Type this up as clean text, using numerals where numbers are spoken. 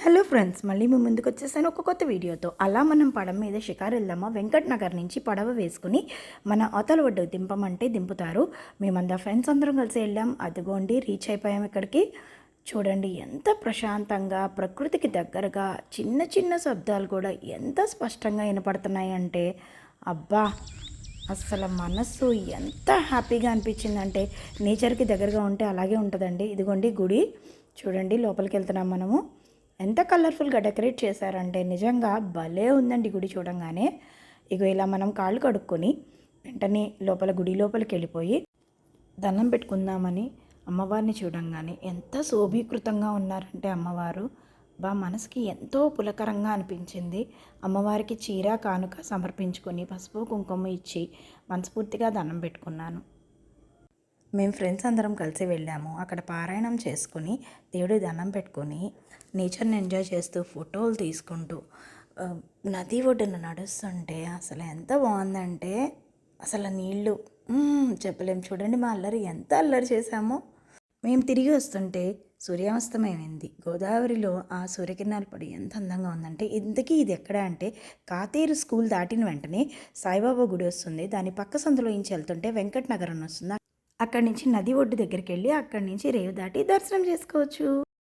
Hello friends, మళ్ళీ మీ ముందుకు వచ్చేసాను ఒక కొత్త వీడియోతో. అలా మనం పడవ మీద షికారు వెళ్దామా? వెంకట్ నగర్ నుంచి పడవ వేసుకుని మన అవతల ఒడ్డు దింపమంటే దింపుతారు. మేమంతా ఫ్రెండ్స్ అందరం కలిసి వెళ్ళాం. అదిగోండి రీచ్ అయిపోయాం ఇక్కడికి. చూడండి ఎంత ప్రశాంతంగా, ప్రకృతికి దగ్గరగా, చిన్న చిన్న శబ్దాలు కూడా ఎంత స్పష్టంగా వినపడుతున్నాయి అంటే అబ్బా, అసలు మనస్సు ఎంత హ్యాపీగా అనిపించిందంటే, నేచర్కి దగ్గరగా ఉంటే అలాగే ఉంటుందండి. ఇదిగోండి గుడి చూడండి, లోపలికి వెళ్తున్నాం మనము. ఎంత కలర్ఫుల్గా డెకరేట్ చేశారంటే నిజంగా భలే ఉందండి గుడి చూడంగానే. ఇగో ఇలా మనం కాళ్ళు కడుక్కొని వెంటనే లోపల గుడి లోపలికి వెళ్ళిపోయి దండం పెట్టుకుందామని అమ్మవారిని చూడంగానే ఎంత శోభీకృతంగా ఉన్నారంటే అమ్మవారు, మనసుకి ఎంతో పులకరంగా అనిపించింది. అమ్మవారికి చీర కానుక సమర్పించుకొని పసుపు కుంకుమ ఇచ్చి మనస్ఫూర్తిగా దండం పెట్టుకున్నాను. మేము ఫ్రెండ్స్ అందరం కలిసి వెళ్ళాము. అక్కడ పారాయణం చేసుకుని దేవుడి దండం పెట్టుకొని నేచర్ని ఎంజాయ్ చేస్తూ ఫోటోలు తీసుకుంటూ నది ఒడ్డున నడుస్తుంటే అసలు ఎంత బాగుందంటే, అసలు నీళ్ళు చెప్పలేము. చూడండి మా అల్లరి ఎంత అల్లరి చేశామో. మేము తిరిగి వస్తుంటే సూర్యాస్తమయమైంది. గోదావరిలో ఆ సూర్యకిరణాలు పడి ఎంత అందంగా ఉందంటే, ఇంతకీ ఇది ఎక్కడ అంటే కాతేరు స్కూల్ దాటిన వెంటనే సాయిబాబా గుడి వస్తుంది. దాని పక్క సందులో నుంచి వెళ్తుంటే వెంకట్ నగర్ అని వస్తుంది. అక్కడి నుంచి నది ఒడ్డు దగ్గరికి వెళ్ళి అక్కడి నుంచి రేవు దాటి దర్శనం చేసుకోవచ్చు.